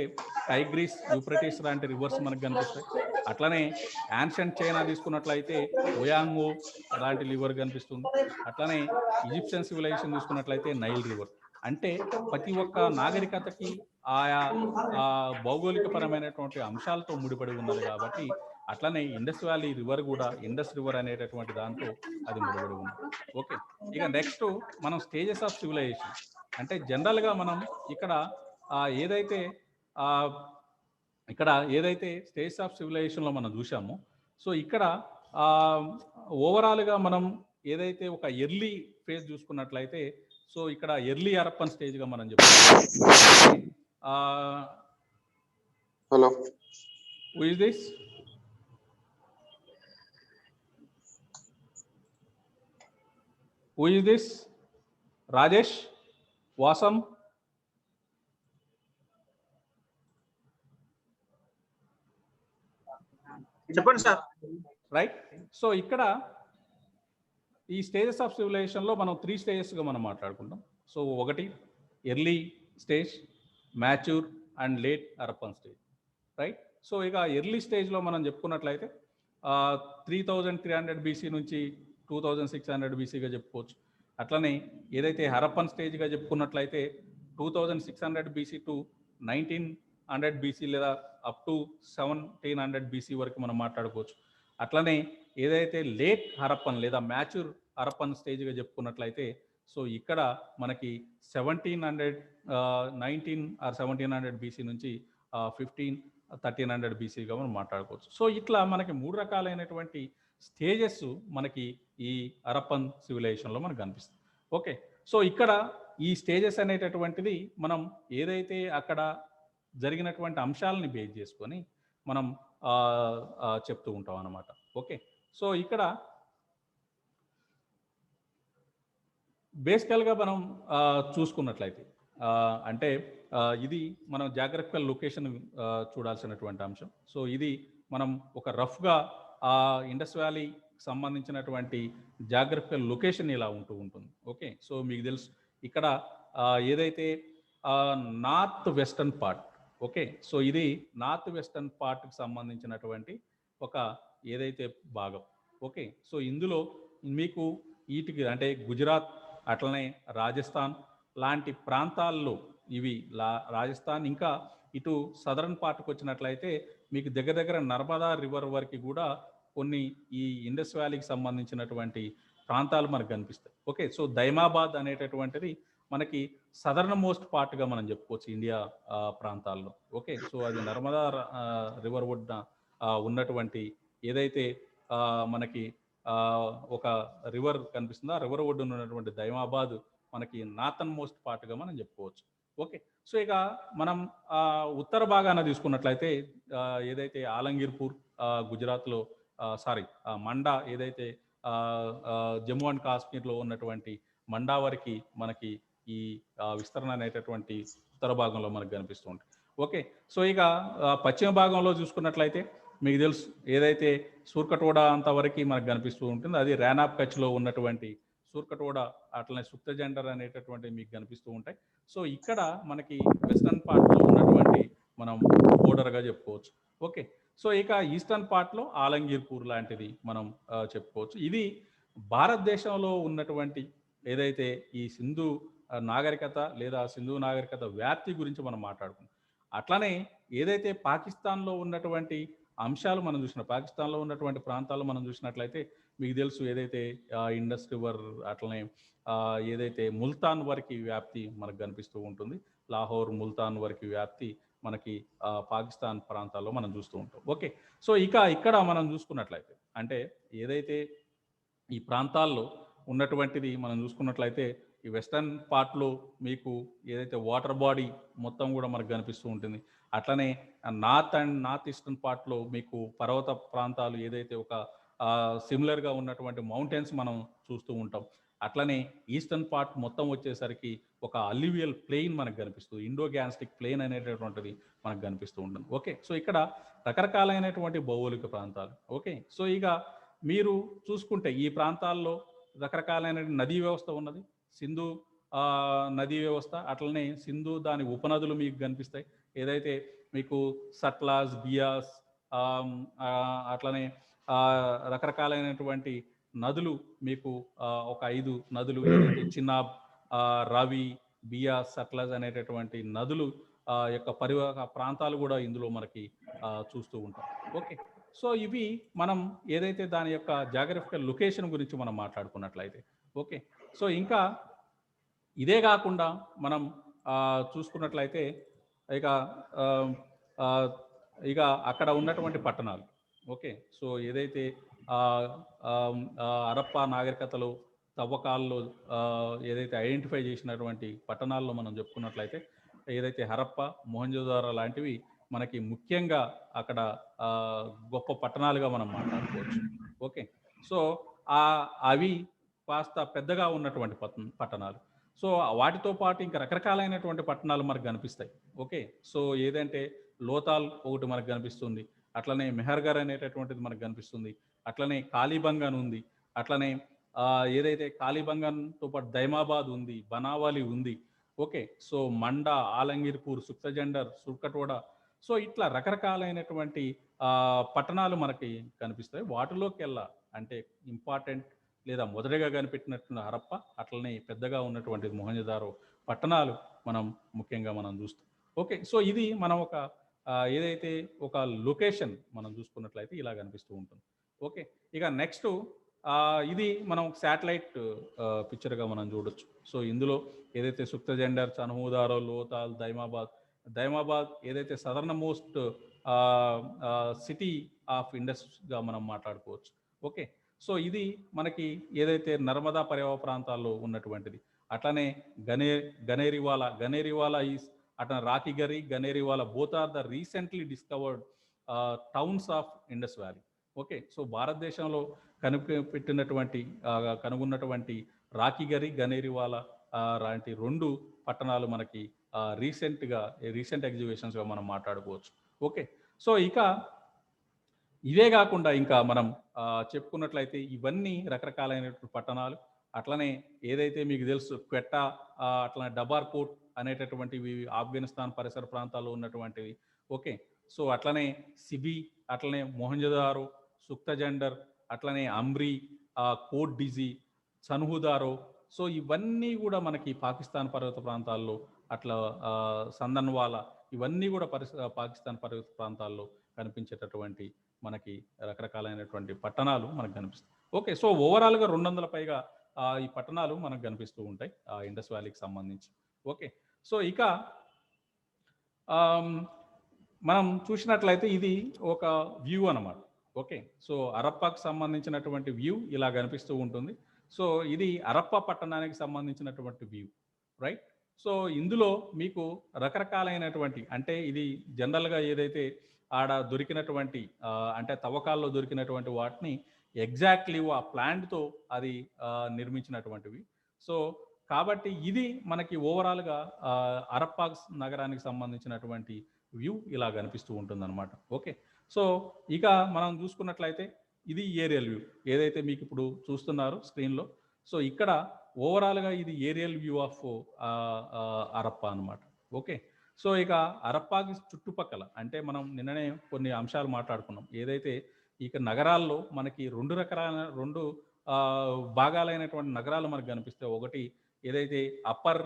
టైగ్రీస్, యూఫ్రటీస్ లాంటి రివర్స్ మనకు కనిపిస్తాయి. అట్లనే యాన్షియంట్ చైనా తీసుకున్నట్లయితే ఓయాంగో లాంటి రివర్ కనిపిస్తుంది. అట్లనే ఈజిప్షియన్ సివిలైజేషన్ తీసుకున్నట్లయితే నైల్ రివర్. అంటే ప్రతి ఒక్క నాగరికతకి ఆయా భౌగోళిక పరమైనటువంటి అంశాలతో ముడిపడి ఉన్నది కాబట్టి, అట్లనే ఇండస్ వ్యాలీ రివర్ కూడా ఇండస్ రివర్ అనేటటువంటి దాంతో అది ముడిపడి ఉంది. ఓకే, ఇక నెక్స్ట్ మనం స్టేజెస్ ఆఫ్ సివిలైజేషన్ అంటే జనరల్గా మనం ఇక్కడ ఏదైతే స్టేజెస్ ఆఫ్ సివిలైజేషన్లో మనం చూసామో, సో ఇక్కడ ఓవరాల్గా మనం ఏదైతే ఒక ఎర్లీ ఫేజ్ చూసుకున్నట్లయితే, సో ఇక్కడ ఎర్లీ హరప్పన్ స్టేజ్గా మనం చెప్తాం. Hello, who is this? Who is this? Rajesh? Wasam? చెప్పండి సార్. రైట్, సో ఇక్కడ ఈ స్టేజెస్ ఆఫ్ సివిలైజేషన్లో మనం 3 స్టేజెస్గా మనం మాట్లాడుకుంటాం. సో ఒకటి early stage, mature and late Harappan stage, right. So ఇక ఎర్లీ స్టేజ్లో మనం చెప్పుకున్నట్లయితే 3300 BC నుంచి 2600 BCగా చెప్పుకోవచ్చు. అట్లనే ఏదైతే హరప్పన్ స్టేజ్గా చెప్పుకున్నట్లయితే 2600 BC టు 1600 బీసీ లేదా అప్ టు 1700 బీసీ వరకు మనం మాట్లాడుకోవచ్చు. అట్లనే ఏదైతే లేట్ హరప్పన్ లేదా మ్యాచ్యూర్ హరప్పన్ స్టేజ్గా చెప్పుకున్నట్లయితే సో ఇక్కడ మనకి 19 ఆర్ 1700 బీసీ నుంచి 1300 బీసీగా మనం మాట్లాడుకోవచ్చు. సో ఇట్లా మనకి 3 రకాలైనటువంటి స్టేజెస్ మనకి ఈ హరప్పన్ సివిలైజేషన్లో మనకు కనిపిస్తుంది. ఓకే, సో ఇక్కడ ఈ స్టేజెస్ అనేటటువంటిది మనం ఏదైతే అక్కడ జరిగినటువంటి అంశాలని బేస్ చేసుకొని మనం చెప్తూ ఉంటాం అన్నమాట. ఓకే, సో ఇక్కడ బేసికల్గా మనం చూసుకున్నట్లయితే అంటే ఇది మనం జాగ్రఫికల్ లొకేషన్ చూడాల్సినటువంటి అంశం. సో ఇది మనం ఒక రఫ్గా ఇండస్ వ్యాలీ సంబంధించినటువంటి జాగ్రఫికల్ లొకేషన్ ఇలా ఉంటుంది. ఓకే, సో మీకు తెలుసు ఇక్కడ ఏదైతే north western part, okay, so ఇది నార్త్ వెస్టర్న్ పార్ట్కి సంబంధించినటువంటి ఒక ఏదైతే భాగం. ఓకే, సో ఇందులో మీకు వీటికి అంటే గుజరాత్ అట్లనే రాజస్థాన్ లాంటి ప్రాంతాల్లో ఇవి రాజస్థాన్ ఇంకా ఇటు సదరన్ పార్ట్కి వచ్చినట్లయితే మీకు దగ్గర దగ్గర నర్మదా రివర్ వరకు కూడా కొన్ని ఈ ఇండస్ వ్యాలీకి సంబంధించినటువంటి ప్రాంతాలు మనకు కనిపిస్తాయి. ఓకే, సో దైమాబాద్ అనేటటువంటిది మనకి సదర్న్ మోస్ట్ పార్ట్గా మనం చెప్పుకోవచ్చు ఇండియా ప్రాంతాల్లో. ఓకే, సో అది నర్మదా రివర్ ఒడ్డున ఉన్నటువంటి ఏదైతే మనకి ఒక రివర్ కనిపిస్తుందో ఆ రివర్ ఒడ్డున ఉన్నటువంటి దైమాబాద్ మనకి నార్థన్ మోస్ట్ పార్ట్గా మనం చెప్పుకోవచ్చు. ఓకే, సో ఇక మనం ఉత్తర భాగాన తీసుకున్నట్లయితే ఏదైతే ఆలంగీర్పూర్ గుజరాత్లో మండా ఏదైతే జమ్మూ అండ్ కాశ్మీర్లో ఉన్నటువంటి మండా వరకు మనకి ఈ విస్తరణ అనేటటువంటి ఉత్తర భాగంలో మనకు కనిపిస్తూ ఉంటుంది. ఓకే, సో ఇక పశ్చిమ భాగంలో చూసుకున్నట్లయితే మీకు తెలుసు ఏదైతే సూర్కటోడా అంతవరకు మనకు కనిపిస్తూ ఉంటుంది, అది ర్యానాప్ కచ్లో ఉన్నటువంటి సూర్కటోడా అట్లనే సుక్తజెండర్ అనేటటువంటి మీకు కనిపిస్తూ ఉంటాయి. సో ఇక్కడ మనకి వెస్టర్న్ పార్ట్లో ఉన్నటువంటి మనం బోర్డర్గా చెప్పుకోవచ్చు. ఓకే, సో ఇక ఈస్టర్న్ పార్ట్లో ఆలంగీర్పూర్ లాంటిది మనం చెప్పుకోవచ్చు. ఇది భారతదేశంలో ఉన్నటువంటి ఏదైతే ఈ సింధు నాగరికత లేదా సింధు నాగరికత వ్యాప్తి గురించి మనం మాట్లాడుకున్నాం. అట్లనే ఏదైతే పాకిస్తాన్లో ఉన్నటువంటి అంశాలు మనం చూసిన పాకిస్తాన్లో ఉన్నటువంటి ప్రాంతాలు మనం చూసినట్లయితే మీకు తెలుసు ఏదైతే ఇండస్ రివర్ అట్లనే ఏదైతే ముల్తాన్ వరకు వ్యాప్తి మనకు కనిపిస్తూ ఉంటుంది. లాహోర్ ముల్తాన్ వరకు వ్యాప్తి మనకి పాకిస్తాన్ ప్రాంతాల్లో మనం చూస్తూ ఉంటాం. ఓకే, సో ఇక ఇక్కడ మనం చూసుకున్నట్లయితే అంటే ఏదైతే ఈ ప్రాంతాల్లో ఉన్నటువంటిది మనం చూసుకున్నట్లయితే ఈ వెస్టర్న్ పార్ట్లో మీకు ఏదైతే వాటర్ బాడీ మొత్తం కూడా మనకు కనిపిస్తూ ఉంటుంది. అట్లనే నార్త్ ఈస్టర్న్ పార్ట్లో మీకు పర్వత ప్రాంతాలు ఏదైతే ఒక సిమిలర్గా ఉన్నటువంటి మౌంటైన్స్ మనం చూస్తూ ఉంటాం. అట్లనే ఈస్టర్న్ పార్ట్ మొత్తం వచ్చేసరికి ఒక అల్యూవియల్ ప్లెయిన్ మనకు కనిపిస్తుంది, ఇండోగ్యాన్స్టిక్ ప్లెయిన్ అనేటటువంటిది మనకు కనిపిస్తూ ఉంటుంది. ఓకే, సో ఇక్కడ రకరకాలైనటువంటి భౌగోళిక ప్రాంతాలు. ఓకే, సో ఇక మీరు చూసుకుంటే ఈ ప్రాంతాల్లో రకరకాలైన నదీ వ్యవస్థ ఉన్నది, సింధు నదీ వ్యవస్థ, అట్లనే సింధు దాని ఉపనదులు మీకు కనిపిస్తాయి. ఏదైతే మీకు సట్లాస్, బియాస్, అట్లనే రకరకాలైనటువంటి నదులు మీకు ఒక 5 నదులు ఏదైతే చిన్నాబ్, రవి, బియాస్, సట్లాస్ అనేటటువంటి నదులు యొక్క పరివాహక ప్రాంతాలు కూడా ఇందులో మనకి చూస్తూ ఉంటాం. ఓకే, సో ఇవి మనం ఏదైతే దాని యొక్క జాగ్రఫికల్ లొకేషన్ గురించి మనం మాట్లాడుకున్నట్లయితే. ఓకే, సో ఇంకా ఇదే కాకుండా మనం చూసుకున్నట్లయితే ఇక అక్కడ ఉన్నటువంటి పట్టణాలు. ఓకే, సో ఏదైతే హరప్పా నాగరికతలో తవ్వకాల్లో ఏదైతే ఐడెంటిఫై చేసినటువంటి పట్టణాల్లో మనం చెప్పుకున్నట్లయితే ఏదైతే హరప్పా, మొహంజోదారో లాంటివి మనకి ముఖ్యంగా అక్కడ గొప్ప పట్టణాలుగా మనం మాట్లాడుకోవచ్చు. ఓకే, సో అవి కాస్త పెద్దగా ఉన్నటువంటి పట్టణాలు. సో వాటితో పాటు ఇంకా రకరకాలైనటువంటి పట్టణాలు మనకు కనిపిస్తాయి. ఓకే, సో ఏదంటే లోతాల్ ఒకటి మనకు కనిపిస్తుంది, అట్లనే మెహర్గర్ అనేటటువంటిది మనకు కనిపిస్తుంది, అట్లనే కాళీబంగన్ ఉంది, అట్లనే ఏదైతే కాళీబంగన్తో పాటు దైమాబాద్ ఉంది, బనావాలి ఉంది. Okay, so Manda, Alamgirpur, Sutkagendor, Surkotada, so ఇట్లా రకరకాలైనటువంటి పట్టణాలు మనకి కనిపిస్తాయి. వాటిలోకి అంటే ఇంపార్టెంట్ లేదా మొదటిగా కనిపెట్టినట్టు హరప్ప, అట్లనే పెద్దగా ఉన్నటువంటి మొహంజదారో పట్టణాలు మనం ముఖ్యంగా మనం చూస్తాం. ఓకే, సో ఇది మనం ఒక ఏదైతే ఒక లొకేషన్ మనం చూసుకున్నట్లయితే ఇలా కనిపిస్తూ ఉంటుంది. ఓకే, ఇక నెక్స్ట్ ఇది మనం శాటిలైట్ పిక్చర్గా మనం చూడొచ్చు. సో ఇందులో ఏదైతే సుక్తజెండర్, చన్హూదారో, లోతాల్, దైమాబాద్ ఏదైతే సదర్న్ మోస్ట్ సిటీ ఆఫ్ ఇండస్గా మనం మాట్లాడుకోవచ్చు. ఓకే, సో ఇది మనకి ఏదైతే నర్మదా పరివాహ ప్రాంతాల్లో ఉన్నటువంటిది. అట్లనే గనేరివాలా ఈస్ అట్లా Rakhigarhi, Ganeriwala both are the recently discovered towns of Indus valley. Okay, so భారతదేశంలో కనుగొన్నటువంటి రాకిగరి, గనేరివాలా లాంటి 2 పట్టణాలు మనకి రీసెంట్ ఎగ్జిబిషన్స్గా మనం మాట్లాడుకోవచ్చు. ఓకే, సో ఇక ఇవే కాకుండా ఇంకా మనం చెప్పుకున్నట్లయితే ఇవన్నీ రకరకాలైనటువంటి పట్టణాలు. అట్లనే ఏదైతే మీకు తెలుసు క్వెట్టా, అట్లనే డబార్కోట్ అనేటటువంటివి ఆఫ్ఘనిస్తాన్ పరిసర ప్రాంతాల్లో ఉన్నటువంటివి. ఓకే, సో అట్లనే సిబి, అట్లనే మొహంజదారో, సుక్తజెండర్, అట్లనే అంబ్రీ, కోట్ డిజీ, చన్హూదారో. సో ఇవన్నీ కూడా మనకి పాకిస్తాన్ పర్వత ప్రాంతాల్లో, అట్లా సందన్వాలా, ఇవన్నీ కూడా పాకిస్తాన్ పర్వత ప్రాంతాల్లో కనిపించేటటువంటి మనకి రకరకాలైనటువంటి పట్టణాలు మనకు కనిపిస్తాయి. ఓకే, సో ఓవరాల్గా 200 పైగా ఈ పట్టణాలు మనకు కనిపిస్తూ ఉంటాయి ఇండస్ వ్యాలీకి సంబంధించి. ఓకే, సో ఇక మనం చూసినట్లయితే ఇది ఒక వ్యూ అన్నమాట. ఓకే, సో హరప్పాకు సంబంధించినటువంటి వ్యూ ఇలా కనిపిస్తూ ఉంటుంది. సో ఇది హరప్పా పట్టణానికి సంబంధించినటువంటి వ్యూ, రైట్. సో ఇందులో మీకు రకరకాలైనటువంటి, అంటే ఇది జనరల్గా ఏదైతే ఆడ దొరికినటువంటి అంటే తవ్వకాల్లో దొరికినటువంటి వాటిని ఎగ్జాక్ట్లీ ఆ ప్లాంట్తో అది నిర్మించినటువంటివి. సో కాబట్టి ఇది మనకి ఓవరాల్గా హరప్పా నగరానికి సంబంధించినటువంటి వ్యూ ఇలా కనిపిస్తూ ఉంటుంది అనమాట. ఓకే, సో ఇక మనం చూసుకున్నట్లయితే ఇది ఏరియల్ వ్యూ ఏదైతే మీకు ఇప్పుడు చూస్తున్నారు స్క్రీన్లో. సో ఇక్కడ ఓవరాల్గా ఇది ఏరియల్ వ్యూ ఆఫ్ హరప్పా అనమాట. ఓకే, సో ఇక హరప్పాకి చుట్టుపక్కల అంటే మనం నిన్ననే కొన్ని అంశాలు మాట్లాడుకున్నాం. ఏదైతే ఇక నగరాల్లో మనకి 2 భాగాలైనటువంటి నగరాలు మనకు కనిపిస్తాయి. ఒకటి ఏదైతే అప్పర్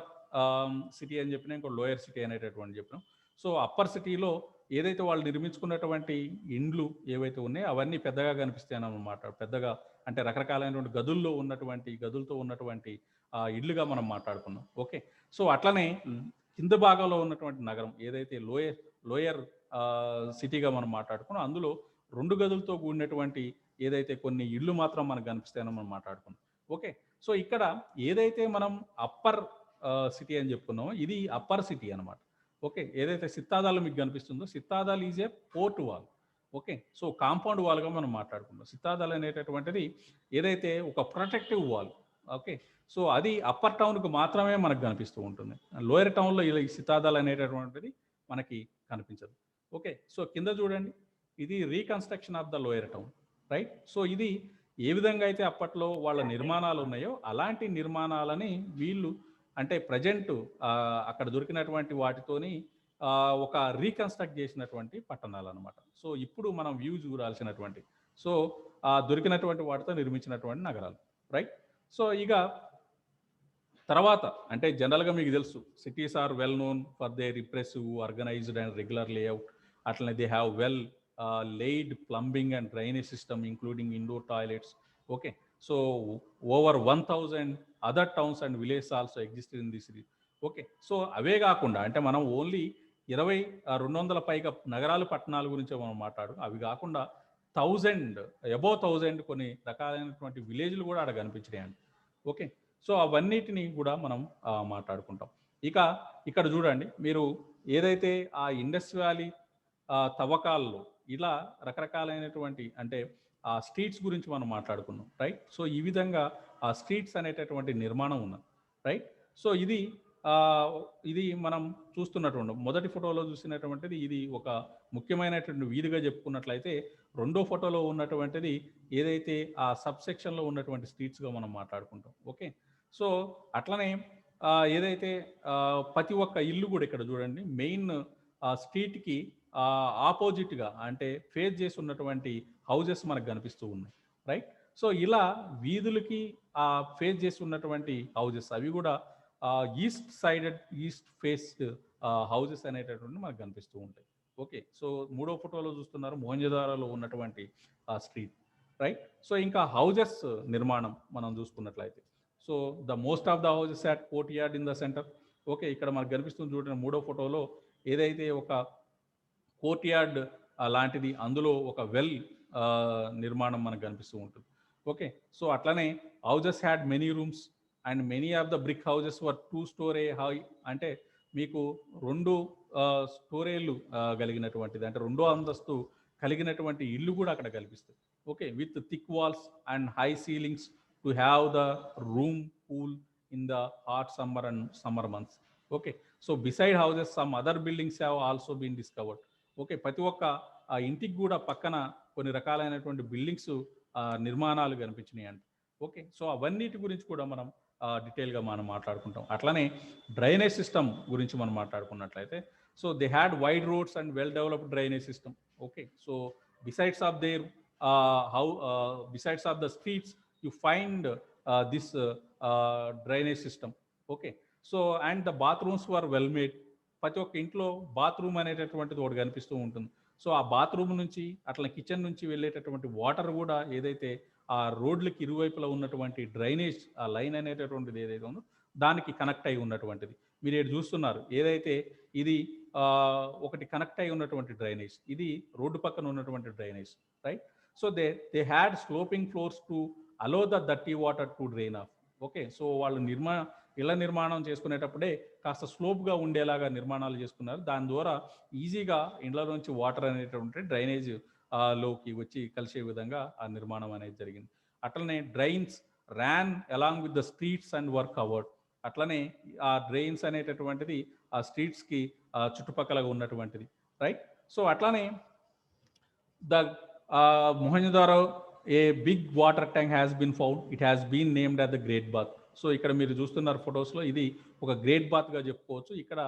సిటీ అని చెప్పినా, ఇంకో లోయర్ సిటీ అనేటటువంటి చెప్పినాం. సో అప్పర్ సిటీలో ఏదైతే వాళ్ళు నిర్మించుకున్నటువంటి ఇండ్లు ఏవైతే ఉన్నాయో అవన్నీ పెద్దగా కనిపిస్తాయి అన్నమాట. పెద్దగా అంటే రకరకాలైనటువంటి గదులతో ఉన్నటువంటి ఇళ్ళుగా మనం మాట్లాడుకున్నాం. ఓకే, సో అట్లనే కింద భాగంలో ఉన్నటువంటి నగరం ఏదైతే లోయర్ సిటీగా మనం మాట్లాడుకున్నాం, అందులో 2 గదులతో కూడినటువంటి ఏదైతే కొన్ని ఇళ్ళు మాత్రం మనకు కనిపిస్తాయని మనం మాట్లాడుకున్నాం. ఓకే, సో ఇక్కడ ఏదైతే మనం అప్పర్ సిటీ అని చెప్పుకున్నామో ఇది అప్పర్ సిటీ అనమాట. ఓకే, ఏదైతే సిత్తాదాలు మీకు కనిపిస్తుందో citadel is a fort wall. Okay, so compound వాల్గా మనం మాట్లాడుకుంటాం. సిత్తాదాల్ అనేటటువంటిది ఏదైతే ఒక ప్రొటెక్టివ్ వాల్. ఓకే, సో అది అప్పర్ టౌన్కు మాత్రమే మనకు కనిపిస్తూ ఉంటుంది. లోయర్ టౌన్లో ఇలా ఈ సిత్తాదాల్ అనేటటువంటిది మనకి కనిపించదు. ఓకే, సో కింద చూడండి, ఇది reconstruction of the lower town, right. So ఇది ఏ విధంగా అయితే అప్పట్లో వాళ్ళ నిర్మాణాలు ఉన్నాయో అలాంటి నిర్మాణాలని వీళ్ళు అంటే ప్రజెంట్ అక్కడ దొరికినటువంటి వాటితోని ఒక రీకన్స్ట్రక్ట్ చేసినటువంటి పట్టణాలు అనమాట. సో ఇప్పుడు మనం వ్యూ చూడాల్సినటువంటి, సో దొరికినటువంటి వాటితో నిర్మించినటువంటి నగరాలు, రైట్. సో ఇక తర్వాత అంటే జనరల్గా మీకు తెలుసు cities are well known for their impressive organized and regular layout. అట్లనే they have well laid plumbing and drainage system including indoor toilets. Okay, so over 1000 other towns and villages also existed in this city. Okay, so అవే కాకుండా అంటే మనం only 200 పైగా నగరాలు పట్టణాల గురించి మనం మాట్లాడు, అవి కాకుండా 1000 కొన్ని రకాలైనటువంటి విలేజ్లు కూడా అక్కడ కనిపించినాయండి. ఓకే, సో అవన్నిటిని కూడా మనం మాట్లాడుకుంటాం. ఇక ఇక్కడ చూడండి, మీరు ఏదైతే ఆ ఇండస్ వ్యాలీ తవ్వకాల్లో ఇలా రకరకాలైనటువంటి అంటే ఆ స్ట్రీట్స్ గురించి మనం మాట్లాడుకున్నాం, రైట్. సో ఈ విధంగా ఆ స్ట్రీట్స్ అనేటటువంటి నిర్మాణం ఉన్నది, రైట్. సో ఇది మనం చూస్తున్నటువంటి మొదటి ఫోటోలో చూసినటువంటిది ఇది ఒక ముఖ్యమైనటువంటి వీధిగా చెప్పుకున్నట్లయితే, రెండో ఫోటోలో ఉన్నటువంటిది ఏదైతే ఆ సబ్సెక్షన్లో ఉన్నటువంటి స్ట్రీట్స్గా మనం మాట్లాడుకుంటాం. ఓకే, సో అట్లనే ఏదైతే ప్రతి ఒక్క ఇల్లు కూడా ఇక్కడ చూడండి మెయిన్ స్ట్రీట్కి ఆపోజిట్గా అంటే ఫేస్ చేసి ఉన్నటువంటి హౌజెస్ మనకు కనిపిస్తూ ఉన్నాయి, రైట్. సో ఇలా వీధులకి ఫేస్ చేసి ఉన్నటువంటి హౌజెస్ అవి కూడా ఈస్ట్ ఫేస్డ్ హౌజెస్ అనేటటువంటి మనకు కనిపిస్తూ ఉంటాయి. ఓకే, సో మూడో ఫోటోలో చూస్తున్నారు మొహంజదారోలో ఉన్నటువంటి ఆ స్ట్రీట్, రైట్. సో ఇంకా హౌజెస్ నిర్మాణం మనం చూసుకున్నట్లయితే, so the most of the houses at court yard in the centre. Okay, ఇక్కడ మనకు కనిపిస్తుంది చూడండి మూడో ఫోటోలో ఏదైతే ఒక కోర్ట్ యార్డ్ లాంటిది, అందులో ఒక వెల్ నిర్మాణం మనకు కనిపిస్తూ ఉంటుంది. ఓకే, సో అట్లనే houses had many rooms and many of the brick houses were 2 story high, అంటే మీకు 2 స్టోరేలు కలిగినటువంటిది, అంటే 2వ అంతస్తు కలిగినటువంటి ఇల్లు కూడా అక్కడ కనిపిస్తుంది. Okay, with thick walls and high ceilings to have the room cool in the hot summer and summer months. Okay, so beside houses some other buildings have also been discovered. Okay, ప్రతి ఒక్క ఆ ఇంటికి కూడా పక్కన కొన్ని రకాలైనటువంటి buildings నిర్మాణాలు కనిపించినాయి అంట. ఓకే, సో అవన్నిటి గురించి కూడా మనం డీటెయిల్గా మనం మాట్లాడుకుంటాం. అట్లనే డ్రైనేజ్ సిస్టమ్ గురించి మనం మాట్లాడుకున్నట్లయితే, so they had wide roads and well developed drainage system. Okay, so besides of their besides of the streets you find this drainage system. Okay, so and the bathrooms were well made. ప్రతి ఒక్క ఇంట్లో bathroom అనేటటువంటిది ఒకటి కనిపిస్తూ ఉంటుంది. So ఆ bathroom నుంచి అట్లా కిచెన్ నుంచి వెళ్ళేటటువంటి వాటర్ కూడా ఏదైతే ఆ రోడ్లకి ఇరువైపులా ఉన్నటువంటి డ్రైనేజ్ ఆ లైన్ అనేటటువంటిది ఏదైతే ఉందో దానికి కనెక్ట్ అయి ఉన్నటువంటిది మీరు ఇక్కడ చూస్తున్నారు. ఏదైతే ఇది ఒకటి కనెక్ట్ అయి ఉన్నటువంటి డ్రైనేజ్, ఇది రోడ్డు పక్కన ఉన్నటువంటి drainage, right. So they had sloping floors to allow the dirty water to drain off. Okay, so వాళ్ళు ఇళ్ల నిర్మాణం చేసుకునేటప్పుడే కాస్త స్లోప్గా ఉండేలాగా నిర్మాణాలు చేసుకున్నారు. దాని ద్వారా ఈజీగా ఇండ్ల నుంచి వాటర్ అనేటువంటి డ్రైనేజ్ లోకి వచ్చి కలిసే విధంగా ఆ నిర్మాణం అనేది జరిగింది. అట్లనే drains ran along with the streets and were covered. అట్లనే ఆ డ్రైన్స్ అనేటటువంటిది ఆ స్ట్రీట్స్కి చుట్టుపక్కల ఉన్నటువంటిది, రైట్. సో అట్లనే the Mohenjodaro a big water tank has been found. It has been named at the great bath. So ఇక్కడ మీరు చూస్తున్నారు ఫొటోస్లో, ఇది ఒక గ్రేట్ బాత్గా చెప్పుకోవచ్చు. ఇక్కడ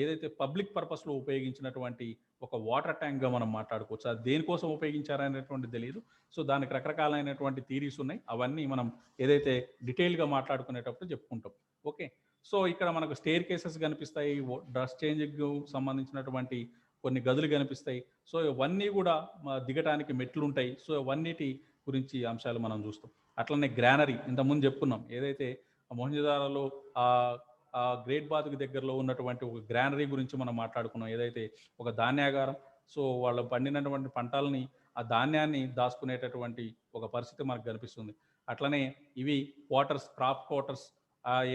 ఏదైతే పబ్లిక్ పర్పస్లో ఉపయోగించినటువంటి ఒక వాటర్ ట్యాంక్గా మనం మాట్లాడుకోవచ్చు. అది దేనికోసం ఉపయోగించారనేటువంటిది తెలియదు. సో దానికి రకరకాలైనటువంటి థీరీస్ ఉన్నాయి. అవన్నీ మనం ఏదైతే డీటెయిల్గా మాట్లాడుకునేటప్పుడు చెప్పుకుంటాం. ఓకే, సో ఇక్కడ మనకు స్టేర్ కేసెస్ కనిపిస్తాయి, డ్రెస్ చేంజింగ్ సంబంధించినటువంటి కొన్ని గదులు కనిపిస్తాయి. సో ఇవన్నీ కూడా దిగటానికి మెట్లు ఉంటాయి. సో ఇవన్నిటి గురించి అంశాలు మనం చూస్తాం. అట్లనే గ్రానరీ ఇంతకుముందు చెప్పుకున్నాం, ఏదైతే మొహంజదారోలో గ్రేట్ బాత్కి దగ్గరలో ఉన్నటువంటి ఒక గ్రానరీ గురించి మనం మాట్లాడుకున్నాం. ఏదైతే ఒక ధాన్యాగారం, సో వాళ్ళు పండినటువంటి పంటల్ని ఆ ధాన్యాన్ని దాచుకునేటటువంటి ఒక పరిస్థితి మనకు కనిపిస్తుంది. అట్లనే ఇవి క్వార్టర్స్, క్రాప్ క్వార్టర్స్,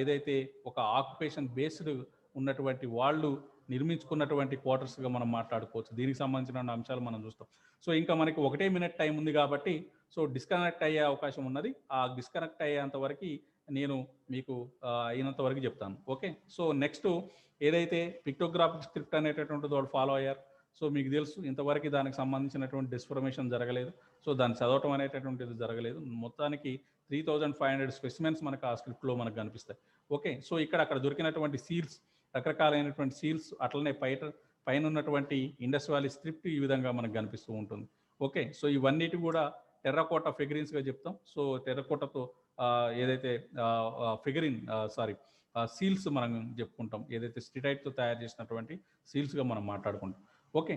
ఏదైతే ఒక ఆక్యుపేషన్ బేస్డ్ ఉన్నటువంటి వాళ్ళు నిర్మించుకున్నటువంటి క్వార్టర్స్గా మనం మాట్లాడుకోవచ్చు. దీనికి సంబంధించిన అంశాలు మనం చూస్తాం. సో ఇంకా మనకి 1 మినిట్ టైం ఉంది కాబట్టి సో డిస్కనెక్ట్ అయ్యే అవకాశం ఉన్నది. ఆ డిస్కనెక్ట్ అయ్యేంత వరకు నేను మీకు అయినంత వరకు చెప్తాను. ఓకే, సో నెక్స్ట్ ఏదైతే పిక్టోగ్రాఫిక్ స్క్రిప్ట్ అనేటటువంటిది వాళ్ళు ఫాలో అయ్యారు. సో మీకు తెలుసు ఇంతవరకు దానికి సంబంధించినటువంటి డిస్ఫర్మేషన్ జరగలేదు. సో దాన్ని చదవటం అనేటటువంటిది జరగలేదు. మొత్తానికి 3500 స్పెసిమెన్స్ మనకు ఆ స్క్రిప్ట్లో మనకు కనిపిస్తాయి. ఓకే, సో అక్కడ దొరికినటువంటి సీల్స్, రకరకాలైనటువంటి సీల్స్, అట్లనే పైన ఉన్నటువంటి ఇండస్ వ్యాలీ స్క్రిప్ట్ ఈ విధంగా మనకు కనిపిస్తూ ఉంటుంది. ఓకే, సో ఇవన్నిటి కూడా టెర్రకోటా ఫిగరిన్స్గా చెప్తాం. సో టెర్రకోటతో ఏదైతే సీల్స్ మనం చెప్పుకుంటాం, ఏదైతే స్టిటైట్తో తయారు చేసినటువంటి సీల్స్గా మనం మాట్లాడుకుంటాం. ఓకే.